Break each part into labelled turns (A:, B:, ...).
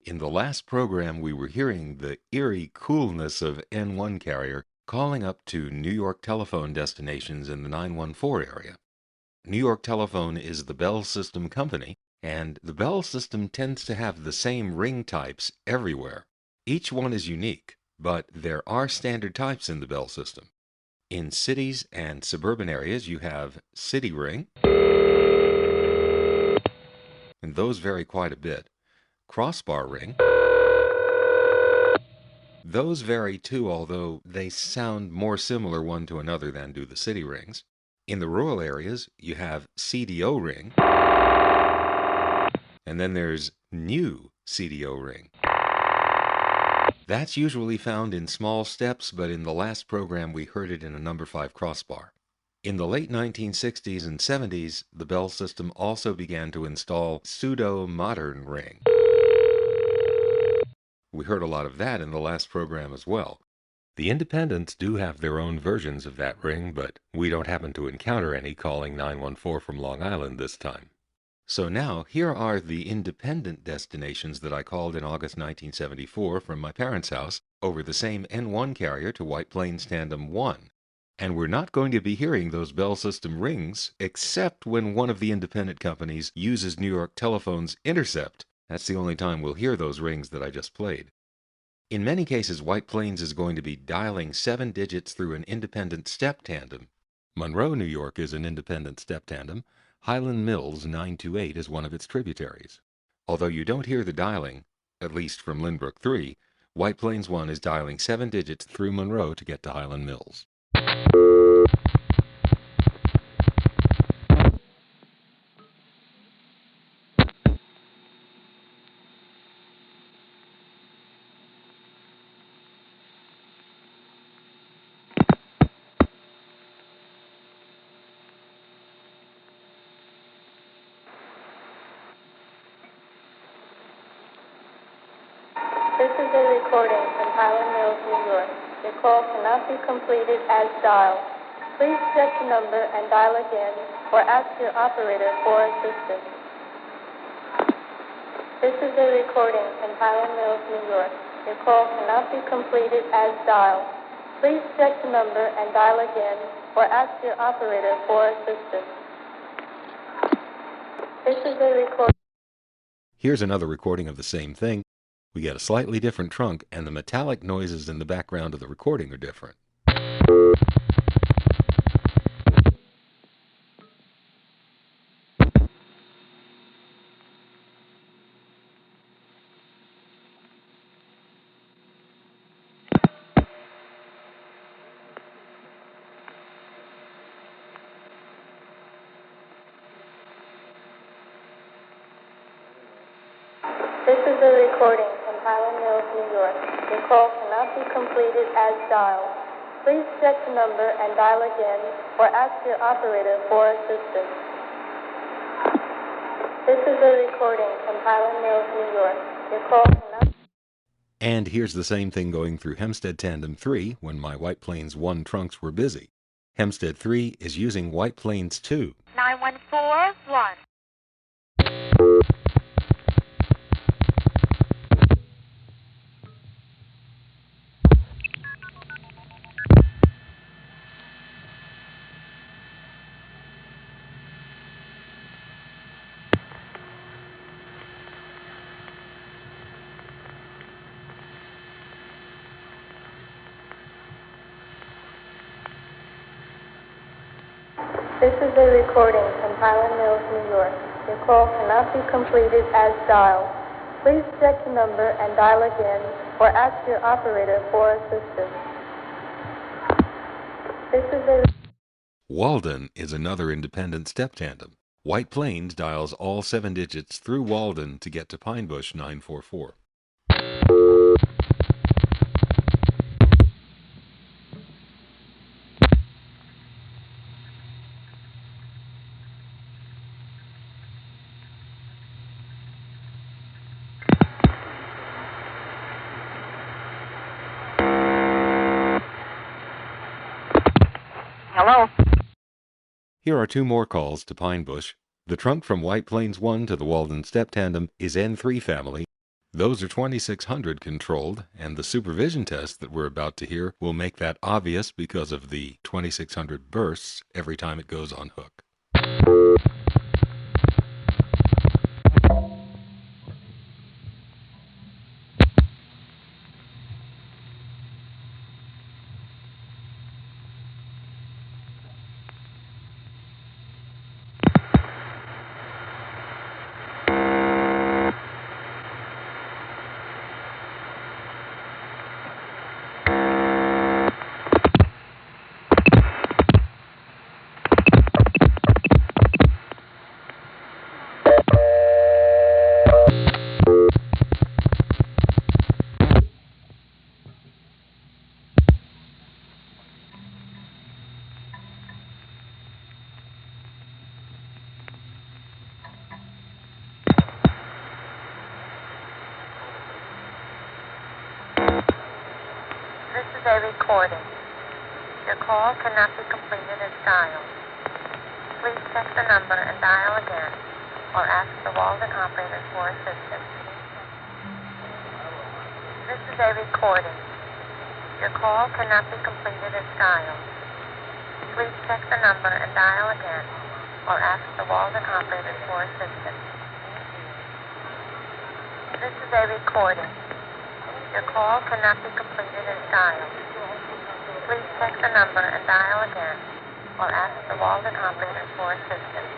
A: In the last program, we were hearing the eerie coolness of N1 carrier calling up to New York telephone destinations in the 914 area. New York Telephone is the Bell System company, and the Bell System tends to have the same ring types everywhere. Each one is unique, but there are standard types in the Bell System. In cities and suburban areas, you have city ring, and those vary quite a bit. Crossbar ring. Those vary too, although they sound more similar one to another than do the city rings. In the rural areas, you have CDO ring, and then there's new CDO ring. That's usually found in small steps, but in the last program we heard it in a number 5 crossbar. In the late 1960s and 70s, the Bell System also began to install pseudo-modern ring. We heard a lot of that in the last program as well. The independents do have their own versions of that ring, but we don't happen to encounter any calling 914 from Long Island this time. So now, here are the independent destinations that I called in August 1974 from my parents' house over the same N1 carrier to White Plains Tandem 1. And we're not going to be hearing those Bell System rings, except when one of the independent companies uses New York Telephone's intercept. That's the only time we'll hear those rings that I just played. In many cases, White Plains is going to be dialing 7 digits through an independent step tandem. Monroe, New York is an independent step tandem. Highland Mills 928 is one of its tributaries. Although you don't hear the dialing, at least from Lynbrook 3, White Plains 1 is dialing 7 digits through Monroe to get to Highland Mills.
B: This is a recording from Highland Mills, New York. Your call cannot be completed as dialed. Please check the number and dial again or ask your operator for assistance. This is a recording from Highland Mills, New York. Your call cannot be completed as dialed. Please check the number and dial again or ask your operator for assistance. This is a recording.
A: Here's another recording of the same thing. We get a slightly different trunk, and the metallic noises in the background of the recording are different.
B: This is a recording from Highland Mills, New York. Your call cannot be completed as dialed. Please check the number and dial again or ask your operator for assistance. This is a recording from Highland Mills, New York. Your call cannot...
A: And here's the same thing going through Hempstead Tandem 3 when my White Plains 1 trunks were busy. Hempstead 3 is using White Plains 2.
C: 9141.
B: This is a recording from Highland Mills, New York. Your call cannot be completed as dialed. Please check the number and dial again or ask your operator for assistance. This is a...
A: Walden is another independent step tandem. White Plains dials all 7 digits through Walden to get to Pine Bush 944.
C: Hello?
A: Here are 2 more calls to Pine Bush. The trunk from White Plains 1 to the Walden Step Tandem is N3 family. Those are 2600 controlled, and the supervision test that we're about to hear will make that obvious because of the 2600 bursts every time it goes on hook.
C: This is a recording. Your call cannot be completed as dialed. Please check the number and dial again, or ask the Walden operator for assistance. This is a recording. Your call cannot be completed as dialed. Please check the number and dial again, or ask the Walden operator for assistance. This is a recording. Your call cannot be completed as dialed. Please check the number and dial again, or ask the Walden operator for assistance.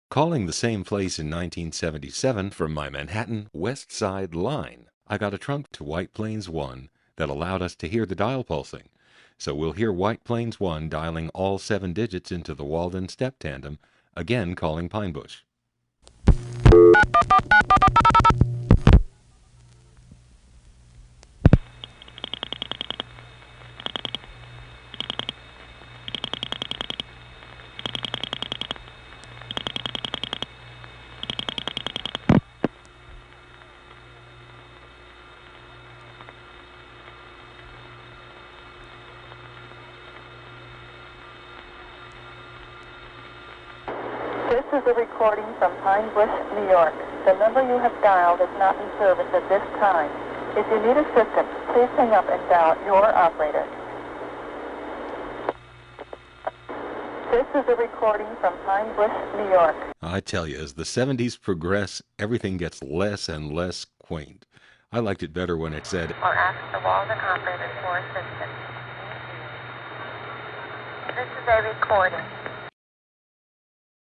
A: Calling the same place in 1977 from my Manhattan West Side line, I got a trunk to White Plains 1 that allowed us to hear the dial pulsing. So we'll hear White Plains 1 dialing all 7 digits into the Walden step tandem, again calling Pine Bush.
B: This is a recording from Pine Bush, New York. The number you have dialed is not in service at this time. If you need assistance, please hang up and dial your operator. This is a recording from Pine Bush, New York.
A: I tell you, as the 70s progress, everything gets less and less quaint. I liked it better when it said,
C: Or ask the Walden operator for assistance. This is a recording.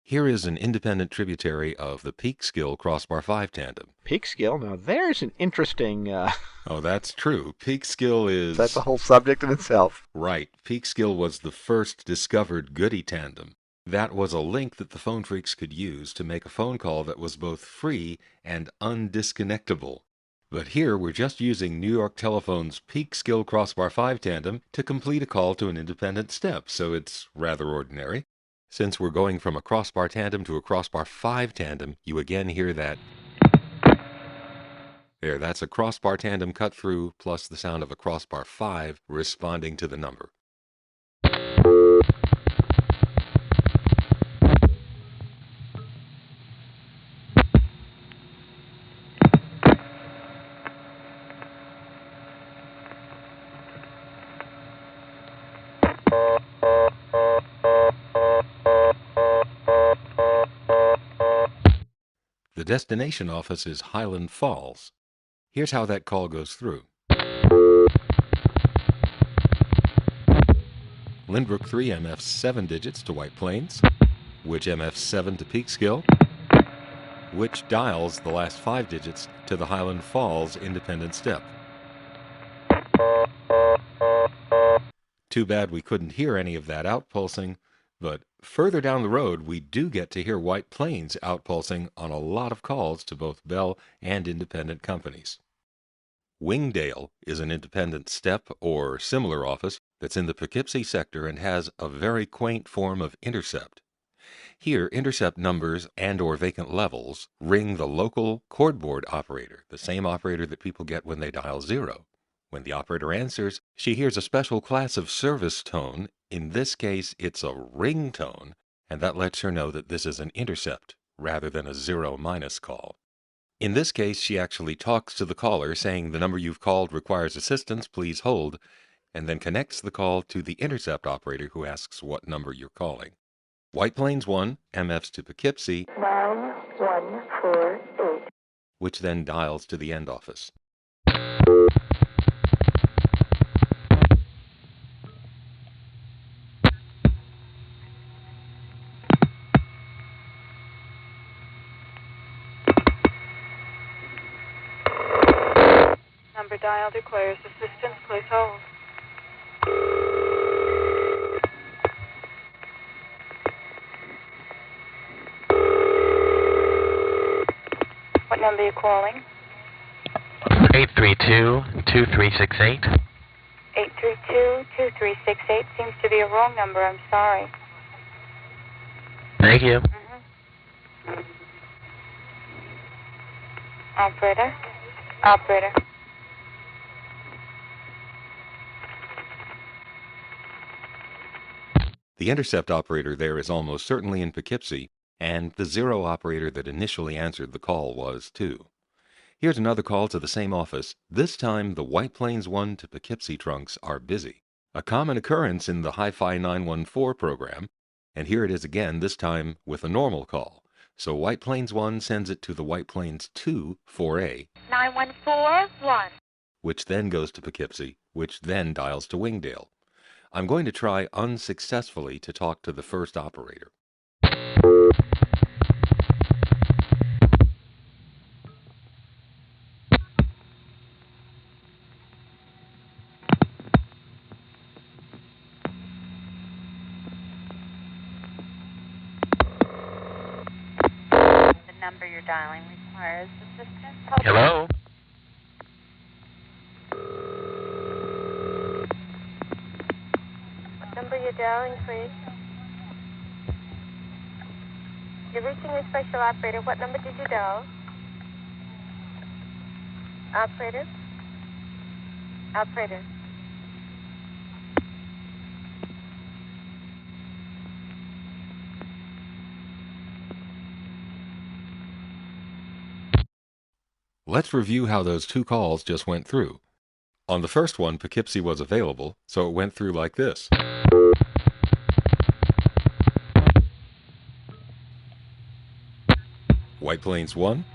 A: here is an independent tributary of the Peekskill Crossbar 5 tandem.
D: Peekskill? Now there's an interesting...
A: Oh, that's true. Peekskill is...
D: That's a whole subject in itself.
A: Right. Peekskill was the first discovered goody tandem. That was a link that the phone freaks could use to make a phone call that was both free and undisconnectable. But here we're just using New York Telephone's Peekskill Crossbar 5 tandem to complete a call to an independent step, so it's rather ordinary. Since we're going from a Crossbar tandem to a Crossbar 5 tandem, you again hear that. There, that's a Crossbar tandem cut through plus the sound of a Crossbar 5 responding to the number. The destination office is Highland Falls. Here's how that call goes through. Lynbrook 3 MF 7 digits to White Plains, which MF 7 to Peekskill, which dials the last 5 digits to the Highland Falls independent step. Too bad we couldn't hear any of that outpulsing, but further down the road we do get to hear White Plains outpulsing on a lot of calls to both Bell and independent companies. Wingdale is an independent step or similar office that's in the Poughkeepsie sector and has a very quaint form of intercept. Here, intercept numbers and or vacant levels ring the local cordboard operator, the same operator that people get when they dial 0. When the operator answers, she hears a special class of service tone. In this case, it's a ringtone, and that lets her know that this is an intercept. rather than a 0- call. In this case, she actually talks to the caller saying the number you've called requires assistance, please hold, and then connects the call to the intercept operator who asks what number you're calling. White Plains 1 MFs to Poughkeepsie,
B: 9148.
A: which then dials to the end office.
B: Number dialed requires assistance. Please hold. What number are you calling?
E: 832-2368.
B: 832-2368 seems to be a wrong number. I'm sorry.
E: Thank you.
B: Operator? Operator.
A: The intercept operator there is almost certainly in Poughkeepsie, and the 0 operator that initially answered the call was too. Here's another call to the same office. This time, the White Plains 1 to Poughkeepsie trunks are busy. A common occurrence in the Hi-Fi 914 program, and here it is again, this time with a normal call. So White Plains 1 sends it to the White Plains 2 4A,
C: 9141.
A: which then goes to Poughkeepsie, which then dials to Wingdale. I'm going to try unsuccessfully to talk to the first operator.
C: The number you're dialing requires assistance.
E: Hello?
C: What number you're dialing, please? You're reaching a special operator. What number did you dial? Operator? Operator.
A: Let's review how those two calls just went through. On the first one, Poughkeepsie was available, so it went through like this. White Plains 1,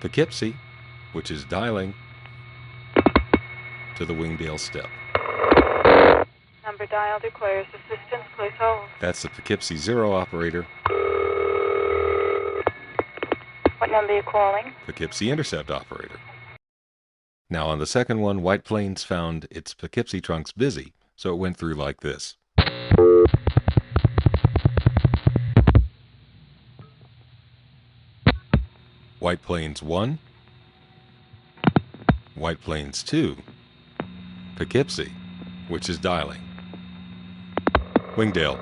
A: Poughkeepsie, which is dialing to the Wingdale step.
B: Number dialed requires assistance. Please hold.
A: That's the Poughkeepsie 0 operator,
B: What number are you calling?
A: Poughkeepsie intercept operator. Now on the second one, White Plains found its Poughkeepsie trunks busy, so it went through like this. White Plains 1, White Plains 2, Poughkeepsie, which is dialing. Wingdale,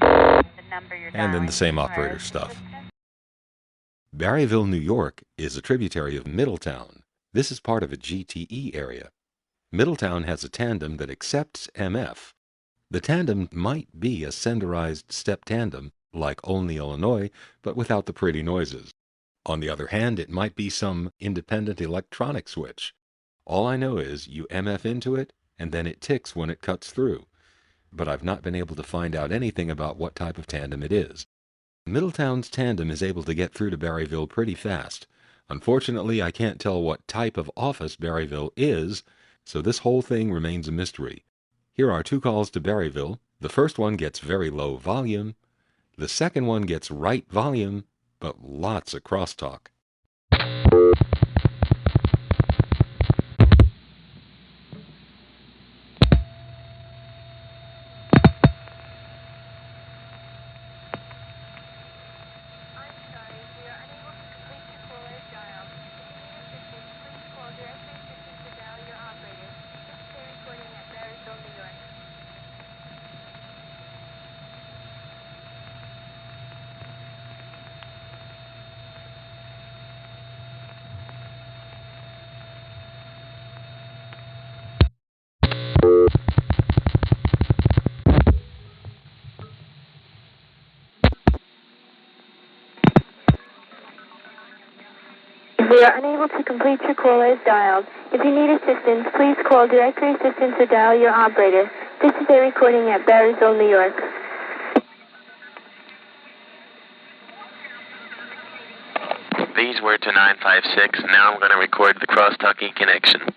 C: The number you're
A: and then
C: dialing
A: the same
C: requires
A: operator stuff.
C: assistance.
A: Berryville, New York is a tributary of Middletown. This is part of a GTE area. Middletown has a tandem that accepts MF. The tandem might be a senderized step tandem, like Olney, Illinois, but without the pretty noises. On the other hand, it might be some independent electronic switch. All I know is you MF into it, and then it ticks when it cuts through. But I've not been able to find out anything about what type of tandem it is. Middletown's tandem is able to get through to Berryville pretty fast. Unfortunately, I can't tell what type of office Berryville is, so this whole thing remains a mystery. Here are two calls to Berryville. The first one gets very low volume. The second one gets right volume, but lots of crosstalk.
B: We are unable to complete your call as dialed. If you need assistance, please call directory assistance or dial your operator. This is a recording at Berryville, New York.
E: These were to 956. Now I'm going to record the cross-talkie connection.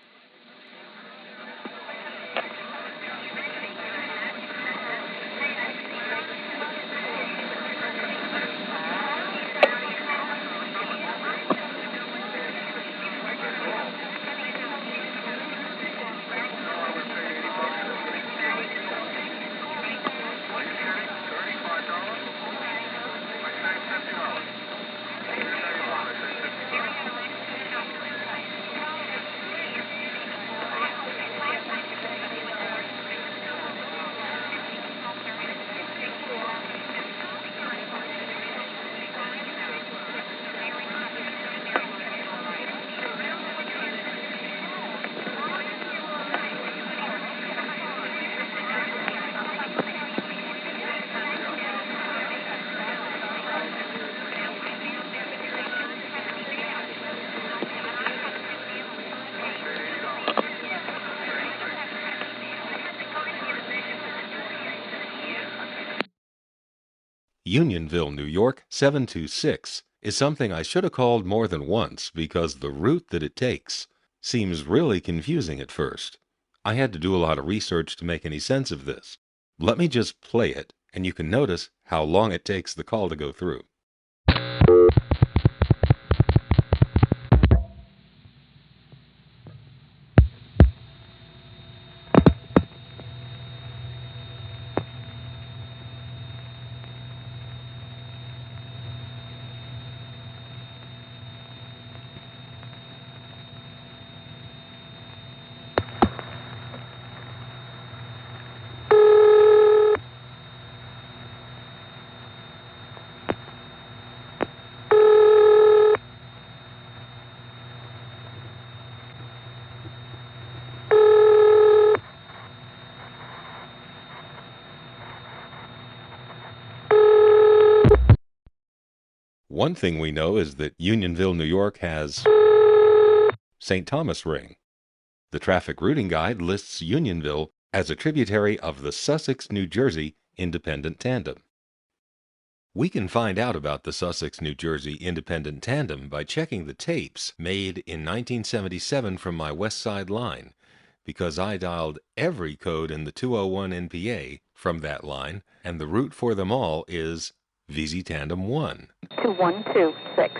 A: Unionville, New York, 726 is something I should have called more than once because the route that it takes seems really confusing at first. I had to do a lot of research to make any sense of this. Let me just play it, and you can notice how long it takes the call to go through. One thing we know is that Unionville, New York has St. Thomas Ring. The traffic routing guide lists Unionville as a tributary of the Sussex, New Jersey Independent Tandem. We can find out about the Sussex, New Jersey Independent Tandem by checking the tapes made in 1977 from my West Side line, because I dialed every code in the 201 NPA from that line, and the route for them all is VZ Tandem 1.
B: 2126.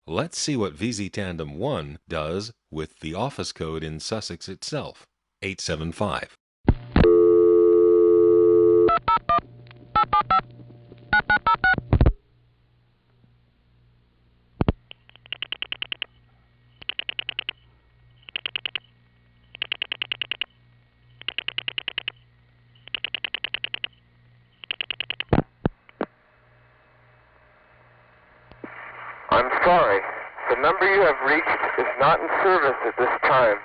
A: Let's see what VZ Tandem 1 does with the office code in Sussex itself, 875.
F: I'm sorry. The number you have reached is not in service at this time.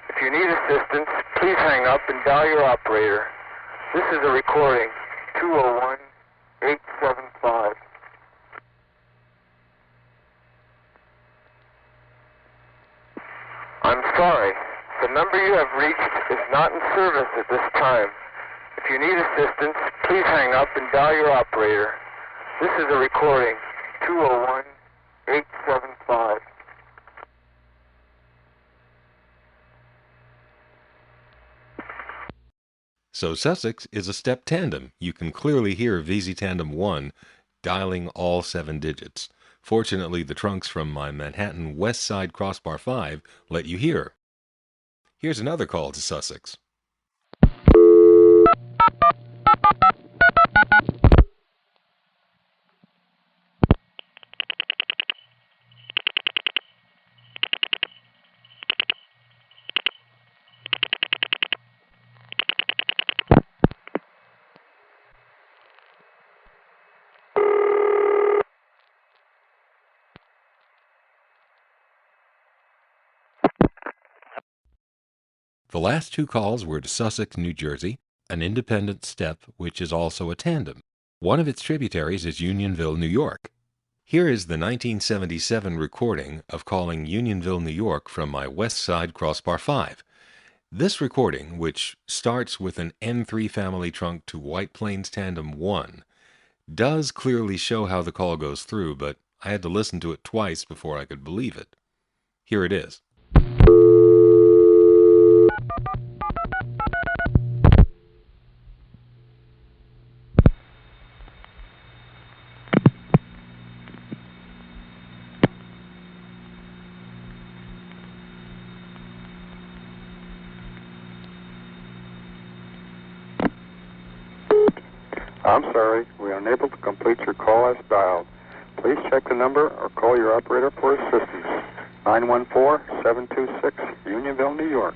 F: If you need assistance, please hang up and dial your operator. This is a recording, 201-875. I'm sorry. The number you have reached is not in service at this time. If you need assistance, please hang up and dial your operator. This is a recording, 201-875.
A: So Sussex is a step tandem. You can clearly hear VZ Tandem 1 dialing all 7 digits. Fortunately, the trunks from my Manhattan West Side Crossbar 5 let you hear. Here's another call to Sussex. The last 2 calls were to Sussex, New Jersey, an independent step which is also a tandem. One of its tributaries is Unionville, New York. Here is the 1977 recording of calling Unionville, New York from my West Side Crossbar 5. This recording, which starts with an N3 family trunk to White Plains Tandem 1, does clearly show how the call goes through, but I had to listen to it twice before I could believe it. Here it is.
F: I'm sorry, we are unable to complete your call as dialed. Please check the number or call your operator for assistance. 914-726, Unionville, New York.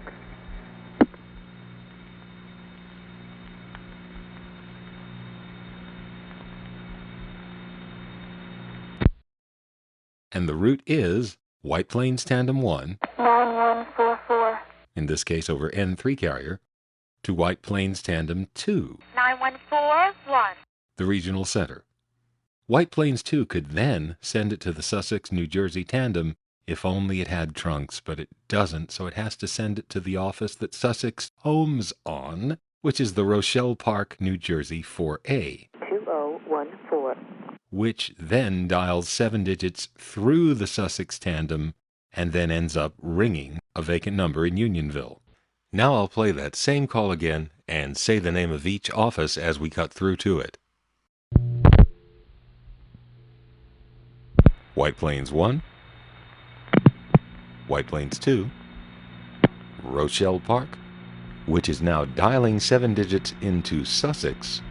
A: And the route is White Plains Tandem 1,
B: 9144.
A: in this case over N3 carrier, to White Plains Tandem 2,
C: 9141.
A: the regional center. White Plains 2 could then send it to the Sussex, New Jersey Tandem if only it had trunks, but it doesn't, so it has to send it to the office that Sussex homes on, which is the Rochelle Park, New Jersey 4A.
G: 2014.
A: Which then dials 7 digits through the Sussex Tandem and then ends up ringing a vacant number in Unionville. Now I'll play that same call again and say the name of each office as we cut through to it. White Plains 1, White Plains 2, Rochelle Park, which is now dialing 7 digits into Sussex,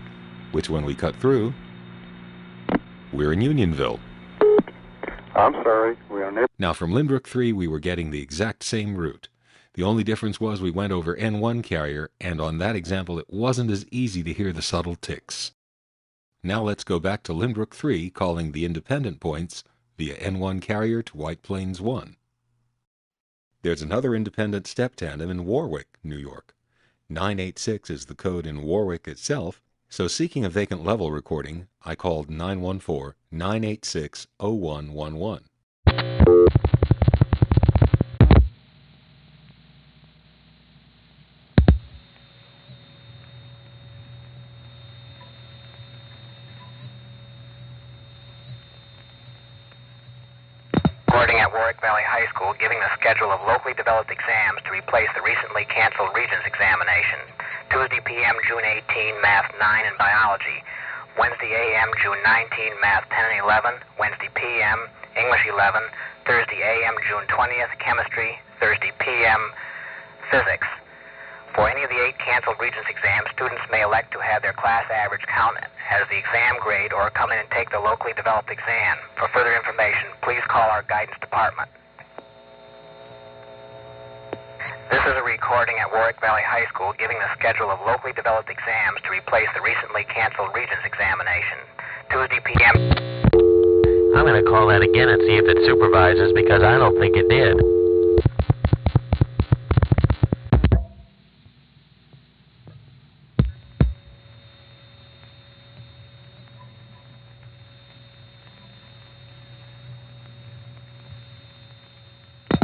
A: which when we cut through, we're in Unionville.
F: I'm sorry, we are unable.
A: Now from Lynbrook 3 we were getting the exact same route. The only difference was we went over N1 carrier, and on that example it wasn't as easy to hear the subtle ticks. Now let's go back to Lynbrook 3 calling the independent points via N1 carrier to White Plains 1. There's another independent step tandem in Warwick, New York. 986 is the code in Warwick itself, so seeking a vacant level recording, I called 914-986-0111.
H: Recording at Warwick Valley High School, giving the schedule of locally developed exams to replace the recently canceled Regents examination. Tuesday p.m., June 18, Math 9 and Biology. Wednesday a.m., June 19, Math 10 and 11. Wednesday p.m., English 11. Thursday a.m., June 20th, Chemistry. Thursday p.m., Physics. For any of the 8 canceled Regents exams, students may elect to have their class average count as the exam grade or come in and take the locally developed exam. For further information, please call our guidance department. This is a recording at Warwick Valley High School giving the schedule of locally developed exams to replace the recently canceled Regents examination. Tuesday p.m.
E: I'm going to call that again and see if it supervises, because I don't think it did.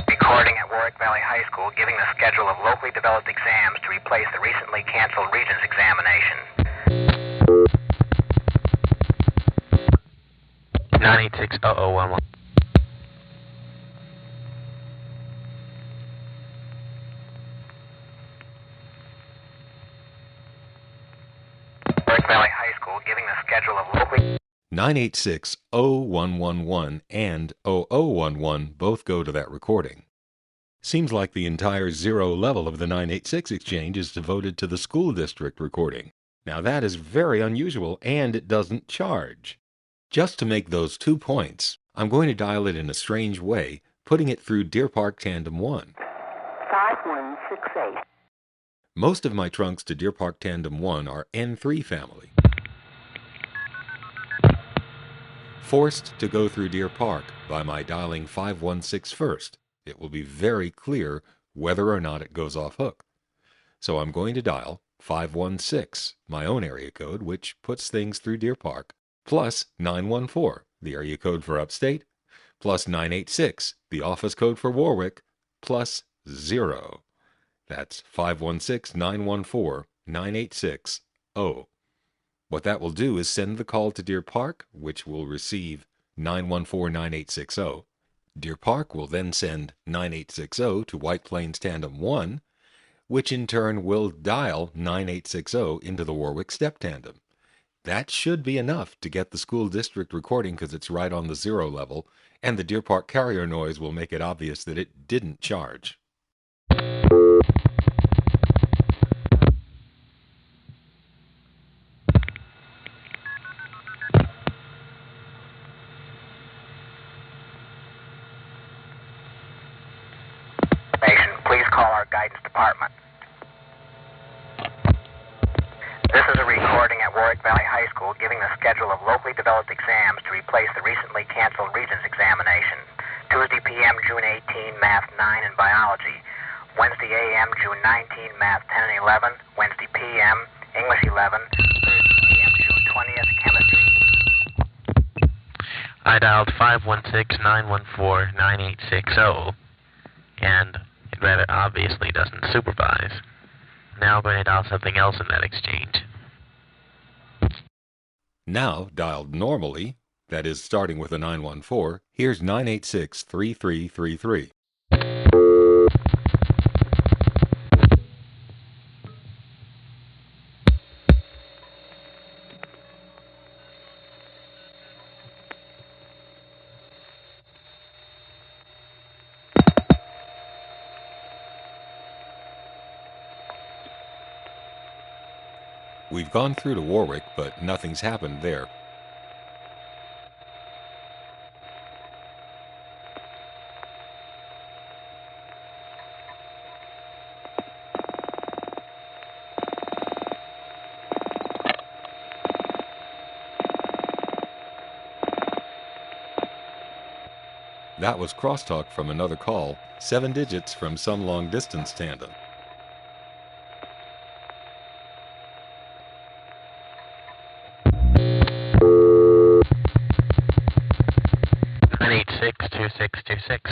H: Recording at Warwick Valley High School giving the schedule of locally developed exams to replace the recently canceled Regents examination.
E: 986-0011.
H: Warwick Valley High School giving the schedule of locally...
A: 986-0111 and 0011 both go to that recording. Seems like the entire 0 level of the 986 exchange is devoted to the school district recording. Now that is very unusual, and it doesn't charge. Just to make those 2 points, I'm going to dial it in a strange way, putting it through Deer Park Tandem 1.
G: 5168.
A: Most of my trunks to Deer Park Tandem 1 are N3 family. Forced to go through Deer Park by my dialing 516 first. It will be very clear whether or not it goes off hook. So I'm going to dial 516, my own area code, which puts things through Deer Park, plus 914, the area code for upstate, plus 986, the office code for Warwick, plus 0. That's 516-914-9860. What that will do is send the call to Deer Park, which will receive 914-9860. Deer Park will then send 9860 to White Plains Tandem 1, which in turn will dial 9860 into the Warwick Step Tandem. That should be enough to get the school district recording because it's right on the 0 level, and the Deer Park carrier noise will make it obvious that it didn't charge.
H: Please call our guidance department. This is a recording at Warwick Valley High School giving the schedule of locally developed exams to replace the recently canceled Regents examination. Tuesday p.m., June 18, Math 9 and Biology. Wednesday a.m., June 19, Math 10 and 11. Wednesday p.m., English 11. Thursday a.m., June 20th, Chemistry.
E: I dialed 516-914-9860, and it rather obviously doesn't supervise. Now I'm going to dial something else in that exchange.
A: Now, dialed normally, that is starting with a 914, here's 986-3333. We've gone through to Warwick, but nothing's happened there. That was crosstalk from another call, 7 digits from some long-distance tandem.
E: Six.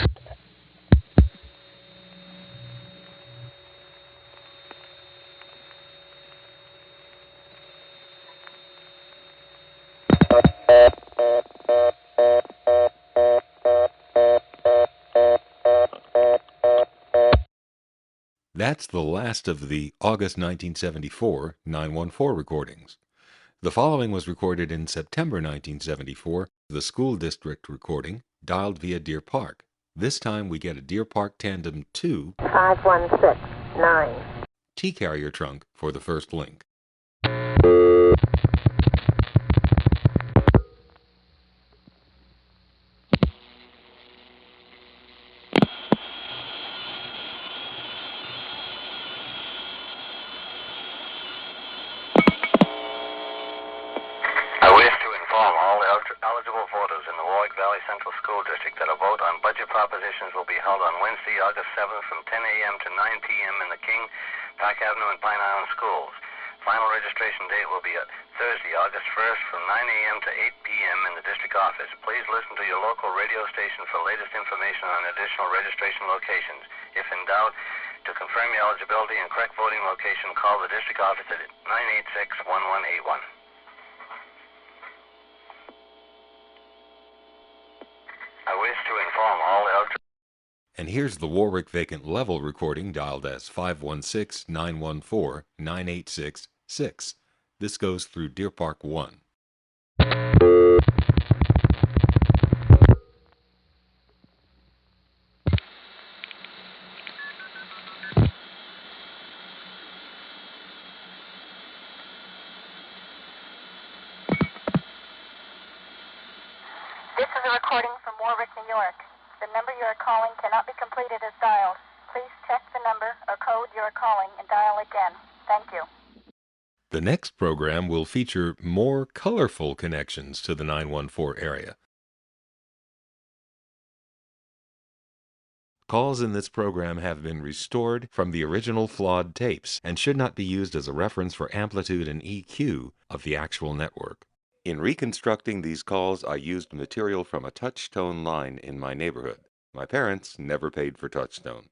A: That's the last of the August 1974 914 recordings. The following was recorded in September 1974, the school district recording, dialed via Deer Park. This time we get a Deer Park Tandem 2
G: 5169.
A: T-carrier trunk for the first link.
F: I wish to inform all eligible voters in the Warwick Valley Central School District that a vote on budget propositions will be held on Wednesday, August 7th from 10 a.m. to 9 p.m. in the King, Park Avenue, and Pine Island schools. Final registration date will be Thursday, August 1st from 9 a.m. to 8 p.m. in the district office. Please listen to your local radio station for latest information on additional registration locations. If in doubt, to confirm your eligibility and correct voting location, call the district office at 986-1181. I wish to inform all eligible...
A: And here's the Warwick vacant level recording dialed as 516-914-9866. This goes through Deer Park 1.
B: This is a recording from Warwick, New York. The number you are calling cannot be completed as dialed. Please check the number or code you are calling and dial again. Thank you.
A: The next program will feature more colorful connections to the 914 area. Calls in this program have been restored from the original flawed tapes and should not be used as a reference for amplitude and EQ of the actual network. In reconstructing these calls, I used material from a touch-tone line in my neighborhood. My parents never paid for touch-tone.